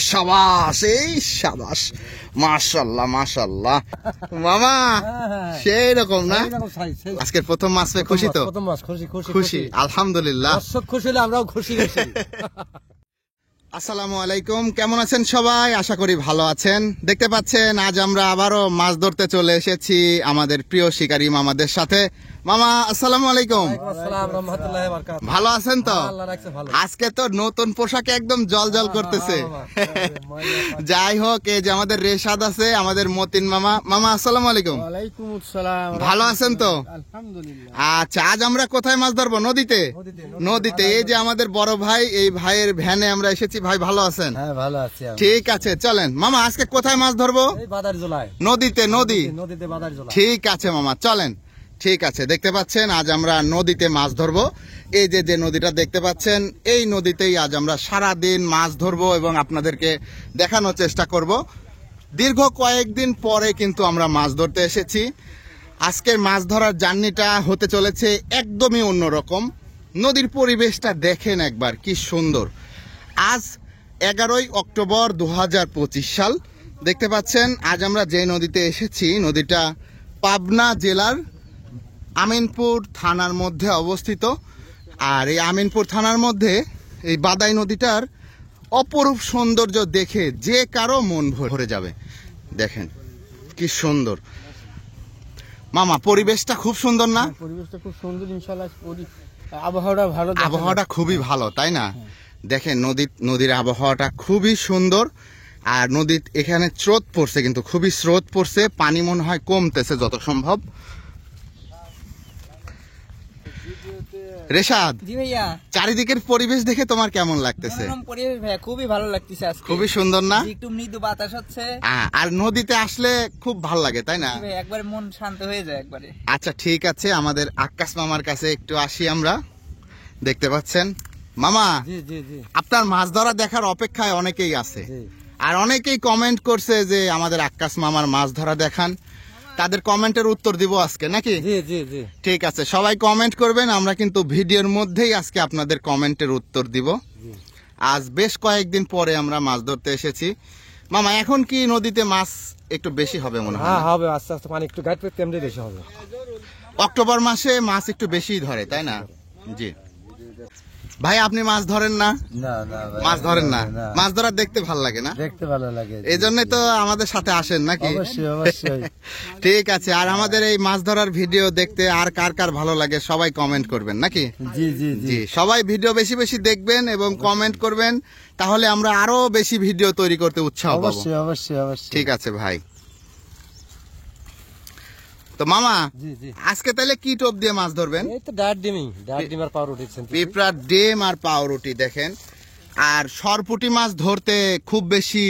সাবাস, এই সাবাস, মাশাআল্লাহ মাশাআল্লাহ। মামা সেই রকম না? আজকের প্রথম মাছ পেয়ে খুশি তো? খুশি, আলহামদুলিল্লাহ। খুশি হলে আমরাও খুশি। আসসালামু আলাইকুম, কেমন আছেন সবাই? আশা করি ভালো আছেন। দেখতে পাচ্ছেন আজ আমরা আবারও মাছ ধরতে চলে এসেছি আমাদের প্রিয় শিকারী মামাদের সাথে। মামা আসসালামু আলাইকুম। ভালো আছেন তো? আজকে তো নতুন পোশাকে একদম জল জল করতেছে। যাই হোক, এই যে আমাদের রেশাদ আছে, আমাদের মতিন মামা। মামা আসসালামু আলাইকুম। ভালো আছেন তো? আচ্ছা, আজ আমরা কোথায় মাছ ধরবো? নদীতে। নদীতে। এই যে আমাদের বড় ভাই, এই ভাইয়ের ভ্যানে আমরা এসেছি। ভাই ভালো আছেন? হ্যাঁ ভালো আছি। ঠিক আছে, চলেন মামা আজকে কোথায় মাছ ধরবো? নদীতে। নদী। ঠিক আছে মামা, চলেন। ঠিক আছে, দেখতে পাচ্ছেন আজ আমরা নদীতে মাছ ধরবো। এই যে নদীটা দেখতে পাচ্ছেন, এই নদীতেই আজ আমরা সারাদিন মাছ ধরবো এবং আপনাদেরকে দেখানোর চেষ্টা করব। দীর্ঘ কয়েকদিন পরে কিন্তু আমরা মাছ ধরতে এসেছি। আজকের মাছ ধরার জার্নিটা হতে চলেছে একদমই অন্যরকম। নদীর পরিবেশটা দেখেন একবার, কি সুন্দর। আজ 11ই অক্টোবর 2025 সাল। দেখতে পাচ্ছেন আজ আমরা যে নদীতে এসেছি, নদীটা পাবনা জেলার আমিনপুর থানার মধ্যে অবস্থিত। আর এই আমিনপুর থানার মধ্যে এই বাদাই নদীটার অপরূপ সৌন্দর্য দেখে যে কারো মন ভরে যাবে। দেখেন কি সুন্দর। মামা পরিবেশটা খুব সুন্দর না? পরিবেশটা খুব সুন্দর, ইনশাআল্লাহ। আবহাওয়াটা ভালো, আবহাওয়াটা খুবই ভালো, তাই না? দেখেন নদীর আবহাওয়াটা খুবই সুন্দর। আর নদীর এখানে স্রোত পড়ছে, কিন্তু খুবই স্রোত পড়ছে। পানি মনে হয় কমতেছে যত সম্ভব। রেশাদ, জি ভাইয়া, চারিদিকের পরিবেশ দেখে তোমার কেমন লাগতেছে? পরিবেশ ভাইয়া খুবই ভালো লাগতেছে আজকে। খুবই সুন্দর না? একটু মৃদু বাতাস হচ্ছে। আর নদীতে আসলে খুব ভালো লাগে, তাই না? একবারে মন শান্ত হয়ে যায় একবারে। আচ্ছা ঠিক আছে, আমাদের আক্কাস মামার কাছে একটু আসি আমরা। দেখতে পাচ্ছেন মামা, আপনার মাছ ধরা দেখার অপেক্ষায় অনেকেই আছে। আর অনেকেই কমেন্ট করছে যে আমাদের আক্কাস মামার মাছ ধরা দেখান। তাদের কমেন্টের উত্তর দিব আজকে, নাকি? ঠিক আছে, সবাই কমেন্ট করবেন। আমরা কিন্তু ভিডিওর মধ্যেই আজকে আপনাদের কমেন্টের উত্তর দিব। আজ বেশ কয়েকদিন পরে আমরা মাছ ধরতে এসেছি। মামা এখন কি নদীতে মাছ একটু বেশি হবে মনে হয়? হ্যাঁ হবে, আস্তে আস্তে পানি একটু ঘাট পেতে এমনি বেশি হবে। অক্টোবর মাসে মাছ একটু বেশি ধরে, তাই না? জি ভাই, আপনি মাছ ধরেন না? মাছ ধরেন না? মাছ ধরা দেখতে ভালো লাগে না? দেখতে ভালো লাগে, এই জন্যই তো আমাদের সাথে আসেন, নাকি? অবশ্যই। ঠিক আছে, আর আমাদের এই মাছ ধরার ভিডিও দেখতে আর কার কার ভালো লাগে সবাই কমেন্ট করবেন, নাকি? জি, সবাই ভিডিও বেশি বেশি দেখবেন এবং কমেন্ট করবেন, তাহলে আমরা আরো বেশি ভিডিও তৈরি করতে উৎসাহ পাবো। অবশ্যই। ঠিক আছে ভাই। তো মামা আজকে তাহলে কি টোপ দিয়ে মাছ ধরবেন? পিঁপড়ার ডিম আর পাউরুটি। দেখেন, আর সরপুঁটি মাছ ধরতে খুব বেশি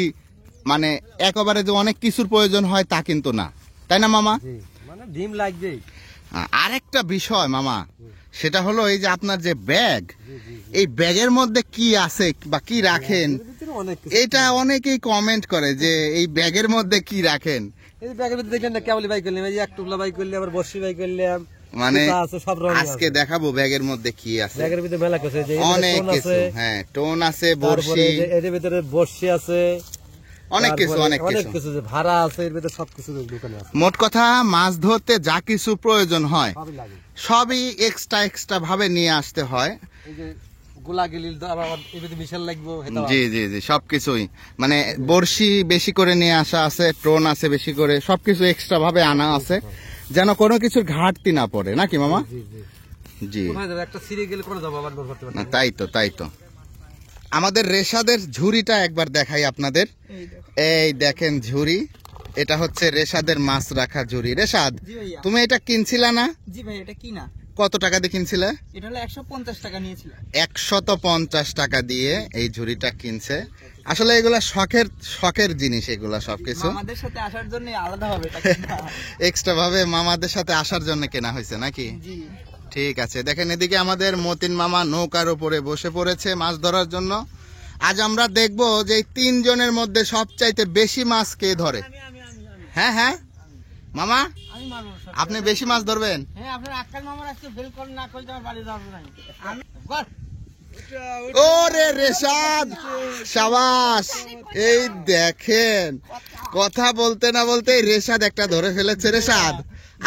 মানে একেবারে যে অনেক কিছুর প্রয়োজন হয় তা কিন্তু না, তাই না মামা? মানে ডিম লাগবে। আরেকটা বিষয় মামা, সেটা হলো এই যে আপনার যে ব্যাগ, এই ব্যাগের মধ্যে কি আছে বা কি রাখেন, এটা অনেকেই কমেন্ট করে যে এই ব্যাগের মধ্যে কি রাখেন। মানে আজকে দেখাবো ব্যাগের মধ্যে কি আছে। অনেক কিছু, হ্যাঁ, টোন আছে, বড়শি, এর ভিতরে বড়শি আছে, অনেক কিছু ভাড়া আছে, এর ভিতরে সবকিছু দোকানে আছে। মোট কথা মাছ ধরতে যা কিছু প্রয়োজন হয় সবই এক্সট্রা ভাবে নিয়ে আসতে হয়। জি, সবকিছুই মানে বড়শি বেশি করে নিয়ে আসা আছে, টোন আছে বেশি করে, সবকিছু এক্সট্রা ভাবে আনা আছে যেন কোনো কিছুর ঘাটতি না পড়ে, নাকি মামা? জি, তাই তো। আমাদের রেশাদের ঝুড়িটা একবার দেখাই আপনাদের। এই দেখেন ঝুড়ি, এটা হচ্ছে রেশাদের মাছ রাখা ঝুড়ি। রেশাদ, তুমি এটা কিনছিলা না? জি ভাই, এটা কিনা। কত টাকা দিয়ে কিনছিলে? এটা হলো 150 টাকা নিয়েছিল। 150 টাকা দিয়ে এই ঝুড়িটা কিনছে। আসলে এগুলা শখের জিনিস, এগুলা সবকিছু মামাদের সাথে আসার জন্য আলাদা হবে, এক্সট্রা ভাবে মামাদের সাথে আসার জন্য কেনা হয়েছে, নাকি? জি ঠিক আছে, দেখেন এদিকে আমাদের মতিন মামা নৌকার উপরে বসে পড়েছে মাছ ধরার জন্য। আজ আমরা দেখবো যে 3 জনের মধ্যে সবচাইতে বেশি মাছ কে ধরে। হ্যাঁ মামা, আপনি বেশি মাছ ধরবেন? ওরে রেশাদ, সাবাস। এই দেখেন, কথা বলতে না বলতে রেশাদ একটা ধরে ফেলেছে। রেশাদ,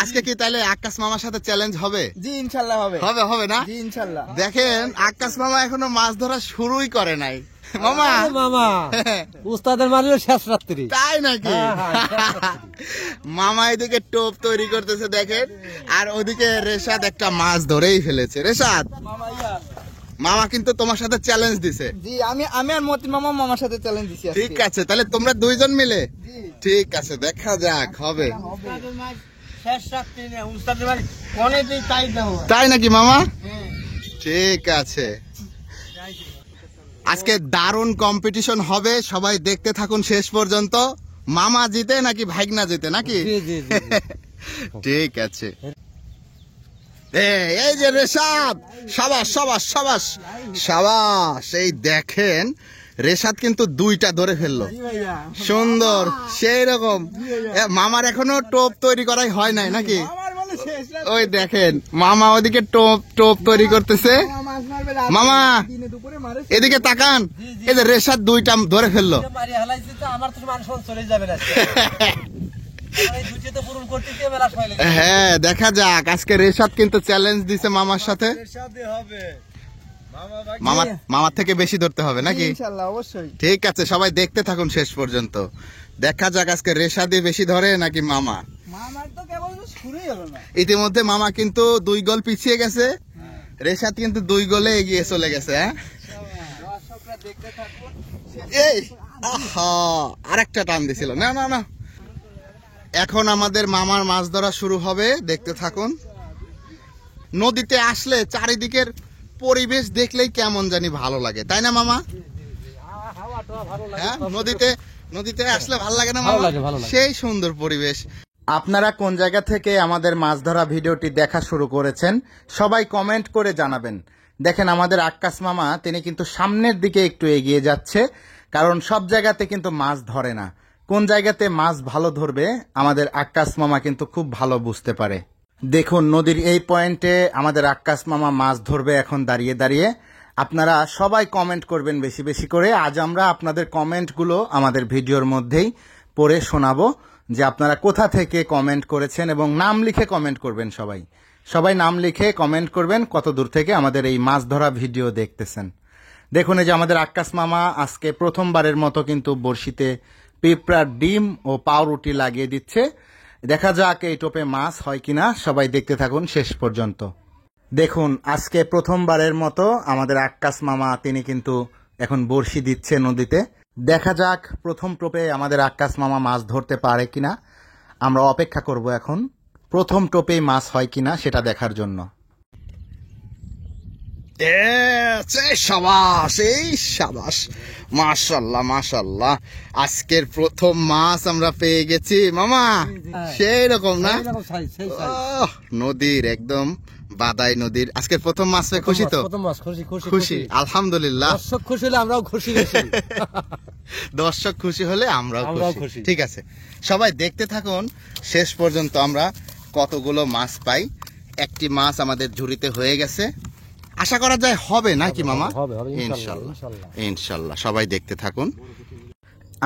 আজকে কি তাহলে আকাশ মামার সাথে চ্যালেঞ্জ হবে? জি ইনশাল্লাহ হবে। হবে, হবে না? জি ইনশাল্লাহ। দেখেন, আকাশ মামা এখনো মাছ ধরা শুরুই করে নাই। মামা, মামা উস্তাদের মারলে শেষ রাত্রি। তাই নাকি? মামা এদিকে টোপ তৈরি করতেছে দেখেন, আর ওদিকে রেশাদ একটা মাছ ধরেই ফেলেছে। রেশাদ, মামা কিন্তু তোমার সাথে চ্যালেঞ্জ দিছে। জি আমি আর মতিন মামা মামার সাথে চ্যালেঞ্জ দিছি আজকে। ঠিক আছে, তাহলে তোমরা দুইজন মিলে। জি। ঠিক আছে, দেখা যাক হবে। শেষ রাত্রি না, উস্তাদের মার অনেকই তাই দাও। তাই নাকি মামা? ঠিক আছে, আজকে দারুণ কম্পিটিশন হবে, সবাই দেখতে থাকুন শেষ পর্যন্ত। মামা জিতে নাকি ভাইগনা জিতে নাকি? জি জি জি। ঠিক আছে। এই যে রেশাদ, সাবাস সাবাস সাবাস সাবাস। এই দেখেন, রেশাদ কিন্তু দুইটা ধরে ফেললো। সুন্দর, সেই রকম। মামার এখনো টোপ তৈরি করাই হয় নাই নাকি? ওই দেখেন, মামা ওদিকে টোপ তৈরি করতেছে। মামা এদিকে তাকান, এই যে রেশাদ দুইটা ধরে ফেললো। আমার তো মান সম্মান চলে যাবে না। হ্যাঁ, দেখা যাক। আজকে রেশাদ কিন্তু চ্যালেঞ্জ দিছে মামার সাথে। মামার থেকে বেশি ধরতে হবে নাকি? ইনশাল্লাহ অবশ্যই। ঠিক আছে, সবাই দেখতে থাকুন শেষ পর্যন্ত। দেখা যাক আজকে রেশাদই বেশি ধরে নাকি মামা। মামার তো কেবল শুরুই হলো না। ইতিমধ্যে মামা কিন্তু 2 গোল পিছিয়ে গেছে, রেশাদ কিন্তু 2 গোলে এগিয়ে চলে গেছে। হ্যাঁ, দর্শকরা দেখতে থাকুন। এই আহা, আরেকটা টান দিছিল। না না না, এখন আমাদের মামার মাছ ধরা শুরু হবে, দেখতে থাকুন। নদীতে আসলে চারিদিকের পরিবেশ দেখলেই কেমন জানি ভালো লাগে, তাই না মামা? হ্যাঁ, নদীতে আসলে ভালো লাগে না মামা? সেই সুন্দর পরিবেশ। আপনারা কোন জায়গা থেকে আমাদের মাছ ধরা ভিডিওটি দেখা শুরু করেছেন সবাই কমেন্ট করে জানাবেন। দেখেন, আমাদের আক্কাস মামা তিনি কিন্তু সামনের দিকে একটু এগিয়ে যাচ্ছে, কারণ সব জায়গাতে কিন্তু মাছ ধরে না। কোন জায়গাতে মাছ ভালো ধরবে আমাদের আক্কাস মামা কিন্তু খুব ভালো বুঝতে পারে। দেখুন, নদীর এই পয়েন্টে আমাদের আক্কাস মামা মাছ ধরবে এখন দাঁড়িয়ে দাঁড়িয়ে। আপনারা সবাই কমেন্ট করবেন বেশি বেশি করে। আজ আমরা আপনাদের কমেন্টগুলো আমাদের ভিডিওর মধ্যেই পড়ে শোনাবো, যে আপনারা কোথা থেকে কমেন্ট করেছেন, এবং নাম লিখে কমেন্ট করবেন। সবাই নাম লিখে কমেন্ট করবেন কত দূর থেকে আমাদের এই মাছ ধরা ভিডিও দেখতেছেন। দেখুন, এই যে আমাদের আক্কাস মামা আজকে প্রথমবারের মতো কিন্তু বড়শিতে পিঁপড়ার ডিম ও পাউরুটি লাগিয়ে দিচ্ছে। দেখা যাক এই টোপে মাছ হয় কিনা, সবাই দেখতে থাকুন শেষ পর্যন্ত। দেখুন, আজকে প্রথমবারের মতো আমাদের আক্কাস মামা তিনি কিন্তু এখন বড়শি দিচ্ছে নদীতে। দেখা যাক প্রথম টোপে আমাদের আক্কাস মামা মাছ ধরতে পারে কিনা। আমরা অপেক্ষা করব এখন প্রথম টোপেই মাছ হয় কিনা সেটা দেখার জন্য। সাবাস, মাশাআল্লাহ মাশাআল্লাহ। আজকের প্রথম মাছ আমরা পেয়ে গেছি মামা। সেই রকম না? নদীর একদম বাদাই নদীর আজকের প্রথম মাছ পেয়ে খুশি তো? খুশি, আলহামদুলিল্লাহ। দর্শক খুশি হলে আমরাও খুশি। দর্শক খুশি হলে আমরাও খুশি। ঠিক আছে, সবাই দেখতে থাকুন শেষ পর্যন্ত আমরা কতগুলো মাছ পাই। একটি মাছ আমাদের ঝুড়িতে হয়ে গেছে, আশা করা যায় হবে নাকি মামা? ইনশাল্লাহ ইনশাল্লাহ, সবাই দেখতে থাকুন।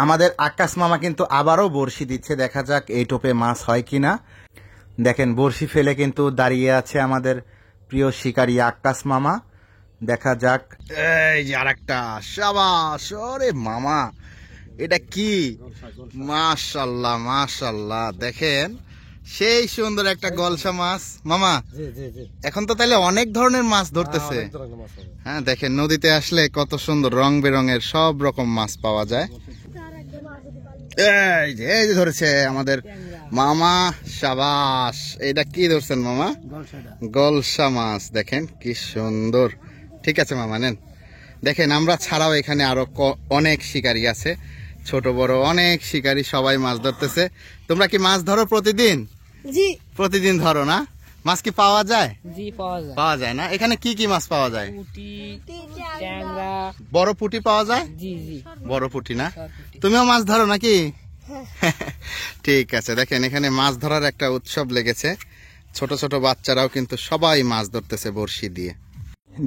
আমাদের আক্কাস মামা কিন্তু আবারও বড়শি দিচ্ছে, দেখা যাক এই টোপে মাছ হয় কিনা। দেখেন, বড়শি ফেলে কিন্তু দাঁড়িয়ে আছে আমাদের প্রিয় শিকারী আক্কাস মামা। দেখা যাক। এই যে আরেকটা, সাবাস। ওরে মামা, এটা কি? মাশাআল্লাহ মাশাআল্লাহ, দেখেন সেই সুন্দর একটা গলসা মাছ মামা। এখন তো তাহলে অনেক ধরনের মাছ ধরতেছে। হ্যাঁ, দেখেন নদীতে আসলে কত সুন্দর রং বেরঙের সব রকম মাছ পাওয়া যায়। এই যে ধরেছে আমাদের মামা, সাবাস। এটা কি ধরছেন মামা? গলসা মাছ। দেখেন কি সুন্দর। ঠিক আছে মামা, নেন। দেখেন, আমরা ছাড়াও এখানে আরো অনেক শিকারী আছে, ছোট বড় অনেক শিকারী, সবাই মাছ ধরতেছে। তোমরা কি মাছ ধরো প্রতিদিন? জি, প্রতিদিন ধরো না? মাছ কি পাওয়া যায়? জি পাওয়া যায়। পাওয়া যায় না? এখানে কি কি মাছ পাওয়া যায়? পুঁটি, ট্যাংরা। বড় পুঁটি পাওয়া যায়? জি জি। বড় পুঁটি না? তুমিও মাছ ধরো নাকি? ঠিক আছে, দেখেন এখানে মাছ ধরার একটা উৎসব লেগেছে। ছোট ছোট বাচ্চারাও কিন্তু সবাই মাছ ধরতেছে বড়শি দিয়ে।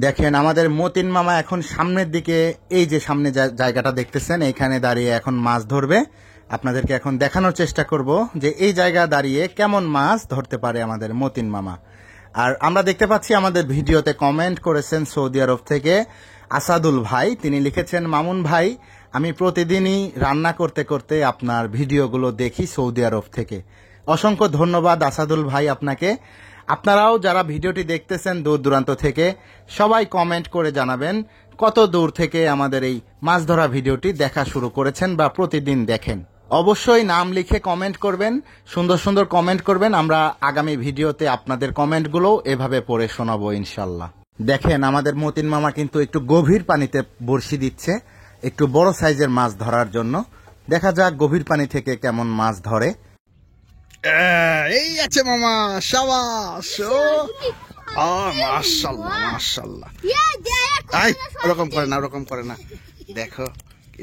দেখেন আমাদের মতিন মামা এখন সামনের দিকে, এই যে সামনে জায়গাটা দেখতেছেন, এইখানে দাঁড়িয়ে এখন মাছ ধরবে। আপনাদেরকে এখন দেখানোর চেষ্টা করব যে এই জায়গা দাঁড়িয়ে কেমন মাছ ধরতে পারে আমাদের মতিন মামা। আর আমরা দেখতে পাচ্ছি আমাদের ভিডিওতে কমেন্ট করেছেন সৌদি আরব থেকে আসাদুল ভাই, তিনি লিখেছেন, মামুন ভাই আমি প্রতিদিনই রান্না করতে করতে আপনার ভিডিওগুলো দেখি সৌদি আরব থেকে। অসংখ্য ধন্যবাদ আসাদুল ভাই আপনাকে। আপনারাও যারা ভিডিওটি দেখতেছেন দূর দূরান্ত থেকে, সবাই কমেন্ট করে জানাবেন কত দূর থেকে আমাদের এই মাছ ধরা ভিডিওটি দেখা শুরু করেছেন বা প্রতিদিন দেখেন। অবশ্যই নাম লিখে কমেন্ট করবেন, সুন্দর সুন্দর কমেন্ট করবেন। আমরা আগামী ভিডিওতে আপনাদের কমেন্টগুলো এভাবে পড়ে শোনাবো ইনশাল্লাহ। দেখেন আমাদের মতিন মামা কিন্তু একটু গভীর পানিতে বড়শি দিচ্ছে, একটু বড় সাইজের মাছ ধরার জন্য। দেখা যাক গভীর পানি থেকে কেমন মাছ ধরে। এই আছে মামা, শাবাশ। ও মাশাআল্লাহ মাশাআল্লাহ। আই ওরকম করে না, ওরকম করে না। দেখো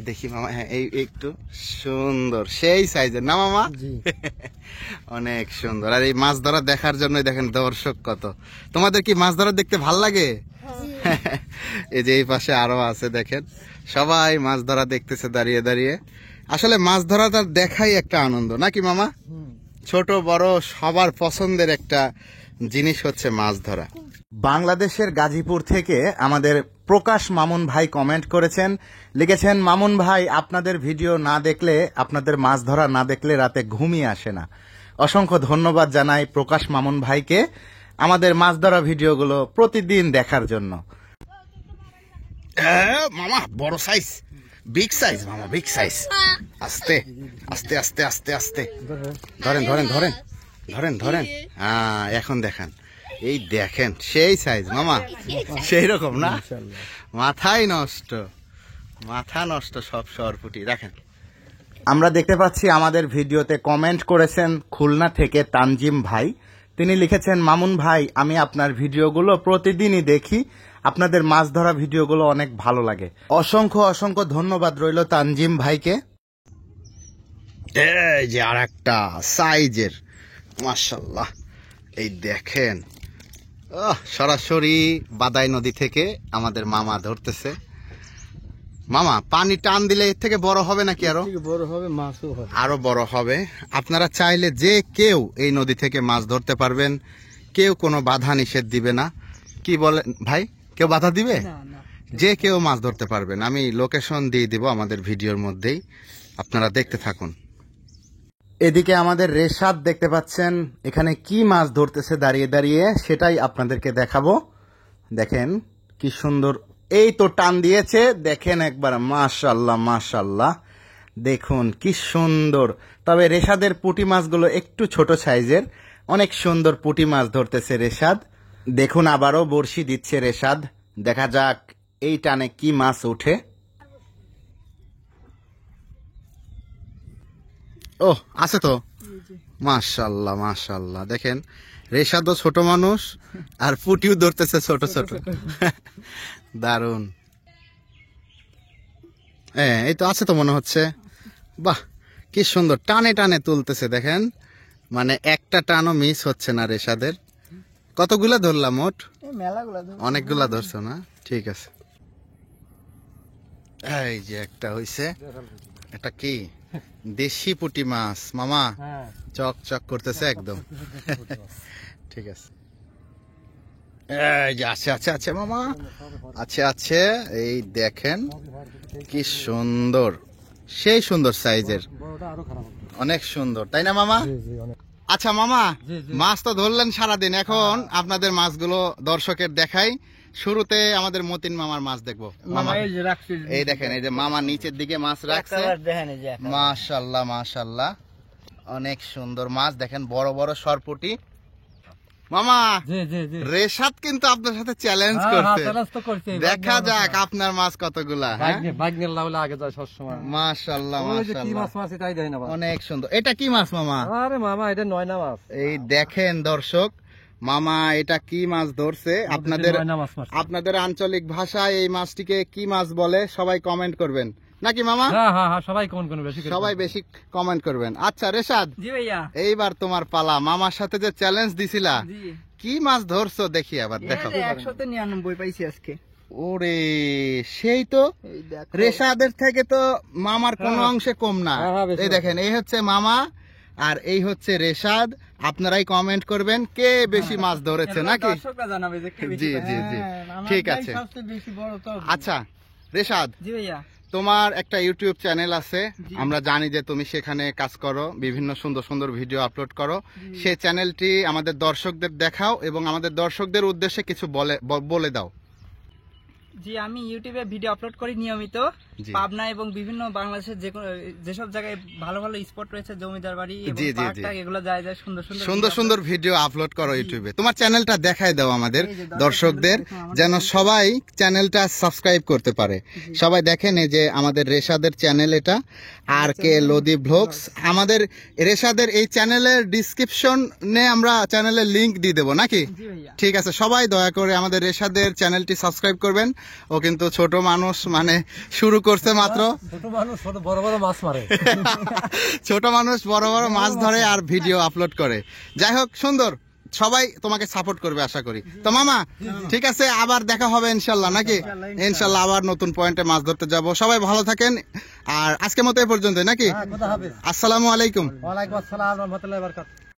দেখি মামা, হ্যাঁ এই একটু সুন্দর সেই সাইজের না মামা? অনেক সুন্দর। আর এই মাছ ধরা দেখার জন্য দেখেন দর্শক কত। তোমাদের কি মাছ ধরা দেখতে ভাল লাগে? এই যে এই পাশে আরো আছে, দেখেন সবাই মাছ ধরা দেখতেছে দাঁড়িয়ে দাঁড়িয়ে। আসলে মাছ ধরাটা দেখাই একটা আনন্দ নাকি মামা? ছোট বড় সবার পছন্দের একটা জিনিস হচ্ছে মাছ ধরা। বাংলাদেশের গাজীপুর থেকে আমাদের প্রকাশ মামুন ভাই কমেন্ট করেছেন, লিখেছেন, মামুন ভাই আপনাদের ভিডিও না দেখলে, আপনাদের মাছ ধরা না দেখলে রাতে ঘুমই আসে না। অসংখ্য ধন্যবাদ জানাই প্রকাশ মামুন ভাইকে আমাদের মাছ ধরা ভিডিওগুলো প্রতিদিন দেখার জন্য। মামা বড় সাইজ, বিগ সাইজ মামা, বিগ সাইজ। আস্তে আস্তে আস্তে আস্তে আস্তে ধরেন ধরেন ধরেন ধরেন ধরেন। হ্যাঁ এখন দেখান, এই দেখেন সেই সাইজ মামা, সেই রকম না? মাথায় নষ্ট, মাথা নষ্ট সব সরপুটি। দেখেন আমরা দেখতে পাচ্ছি আমাদের ভিডিওতে কমেন্ট করেছেন খুলনা থেকে তানজিম ভাই, তিনি লিখেছেন, মামুন ভাই আমি আপনার ভিডিওগুলো প্রতিদিনই দেখি, আপনাদের মাছ ধরা ভিডিওগুলো অনেক ভালো লাগে। অসংখ্য অসংখ্য ধন্যবাদ রইল তানজিম ভাইকে। এই যে আর একটা সাইজের মাশাআল্লাহ, এই দেখেন সরাসরি বাদাই নদী থেকে আমাদের মামা ধরতেছে। মামা পানি টান দিলে এর থেকে বড় হবে নাকি? আরো বড় হবে, মাছও হবে, আরো বড় হবে। আপনারা চাইলে যে কেউ এই নদী থেকে মাছ ধরতে পারবেন, কেউ কোনো বাধা নিষেধ দিবে না। কি বলেন ভাই, কেউ বাধা দিবে? যে কেউ মাছ ধরতে পারবেন। আমি লোকেশন দিয়ে দিব আমাদের ভিডিওর মধ্যেই, আপনারা দেখতে থাকুন। এদিকে আমাদের রেশাদ দেখতে পাচ্ছেন এখানে কি মাছ ধরতেছে দাঁড়িয়ে দাঁড়িয়ে, সেটাই আপনাদেরকে দেখাবো। দেখেন কি সুন্দর, এই তো টান দিয়েছে, দেখেন একবার, মাশাআল্লাহ মাশাআল্লাহ, দেখুন কি সুন্দর। তবে রেশাদের পুঁটি মাছগুলো একটু ছোট সাইজের, অনেক সুন্দর পুঁটি মাছ ধরতেছে রেশাদ। দেখুন আবারও বড়শি দিচ্ছে রেশাদ, দেখা যাক এই টানে কি মাছ উঠে। ও আছে তো, মাশাআল্লাহ মাশাআল্লাহ। দেখেন রেশাদও ছোট মানুষ আর পুটিও ধরতেছে ছোট ছোট, দারুন। এই তো আছে তো মনে হচ্ছে। বাহ কি সুন্দর টানে টানে তুলতেছে, দেখেন মানে একটা টানও মিস হচ্ছে না রেশাদের। কতগুলা ধরলাম মোট? অনেকগুলা ধরছো না? ঠিক আছে। এই যে একটা হইছে, এটা কি দেশি পুঁটি মাছ মামা, চক চক করতেছে একদম। ঠিক আছে, এই যে আছে আছে আছে মামা, আছে আছে। এই দেখেন কি সুন্দর, সেই সুন্দর সাইজের, অনেক সুন্দর, তাই না মামা? আচ্ছা মামা, মাছ তো ধরলেন সারাদিন, এখন আপনাদের মাছগুলো দর্শকের দেখাই। শুরুতে আমাদের মতিন মামার মাছ দেখবো। মামা এই দেখেন, এই যে মামা নিচের দিকে মাছ রাখছে, মাশাআল্লাহ মাশাআল্লাহ, অনেক সুন্দর মাছ। দেখেন বড় বড় সরপুটি। মামা রেশাদ কিন্তু আপনার সাথে চ্যালেঞ্জ করছে, দেখা যাক আপনার মাছ কতগুলা। মাশাআল্লাহ মাশাআল্লাহ, অনেক সুন্দর। এটা কি মাছ মামা? আরে মামা এটা নয়না মাছ। এই দেখেন দর্শক, মামা এটা কি মাছ ধরছে। আপনাদের আঞ্চলিক ভাষায় এই মাছটিকে কি মাছ বলে সবাই কমেন্ট করবেন নাকি মামা? সবাই বেশি কমেন্ট করবেন। আচ্ছা রেশাদ, এইবার তোমার পালা। মামার সাথে যে চ্যালেঞ্জ দিছিলা, কি মাছ ধরছো দেখি আবার দেখো। 199 পাইছি আজকে। ওরে সেই তো এই দেখো। রেশাদের থেকে তো মামার কোনো অংশে কম না। এই দেখেন, এই হচ্ছে মামা আর এই হচ্ছে রেশাদ। আপনারাই কমেন্ট করবেন কে বেশি মাছ ধরেছে নাকি। দর্শকরা জানাবে যে কে বেশি জি পাইছে। জি জি হ্যাঁ, আমার ঠিক ভাই আছে। সবচেয়ে বেশি বড় তো। আচ্ছা রেশাদ, জি ভাইয়া। তোমার একটা ইউটিউব চ্যানেল আছে, আমরা জানি যে তুমি সেখানে কাজ করো, বিভিন্ন সুন্দর সুন্দর ভিডিও আপলোড করো। সেই চ্যানেলটি আমাদের দর্শকদের দেখাও এবং আমাদের দর্শকদের উদ্দেশ্যে কিছু বলে দাও। জি, আমি ইউটিউবে ভিডিও আপলোড করি নিয়মিত। জি। পাবনা এবং বিভিন্ন বাংলাদেশের যেসব জায়গায় ভালো ভালো স্পট রয়েছে, জমিদার বাড়ি এবং জি, জি, পার্ক জি। টার্ক, এগুলো যায় যায় সুন্দর সুন্দর সুন্দর video সুন্দর ভিডিও আপলোড করো ইউটিউবে। তোমার চ্যানেলটা দেখাই দাও আমাদের এই যে দর্শকদের, যেন সবাই চ্যানেলটা সাবস্ক্রাইব করতে পারে। সবাই দেখেন এই যে আমাদের রেশাদের চ্যানেল, এটা আর কে লোদি ব্লগস। আমাদের রেশাদের এই চ্যানেলের ডিসক্রিপশনে আমরা চ্যানেলের লিংক দিয়ে দেবো নাকি। জি ভাইয়া। ঠিক আছে, সবাই দয়া করে আমাদের রেশাদের চ্যানেলটি সাবস্ক্রাইব করবেন। ও কিন্তু ছোট মানুষ, মানে শুরু করছে মাত্র। ছোট মানুষ বড় বড় মাছ মারে। ছোট মানুষ বড় বড় মাছ ধরে আর ভিডিও আপলোড করে। যাই হোক, সুন্দর, সবাই তোমাকে সাপোর্ট করবে আশা করি। তো মামা ঠিক আছে, আবার দেখা হবে ইনশাল্লাহ নাকি। ইনশাল্লাহ আবার নতুন পয়েন্টে মাছ ধরতে যাব। সবাই ভালো থাকেন, আর আজকের মতো এই পর্যন্ত নাকি। খোদা হাফেজ। আসসালামু আলাইকুম। ওয়ালাইকুম আসসালাম ওয়া রাহমাতুল্লাহি ওয়া বারাকাতুহু।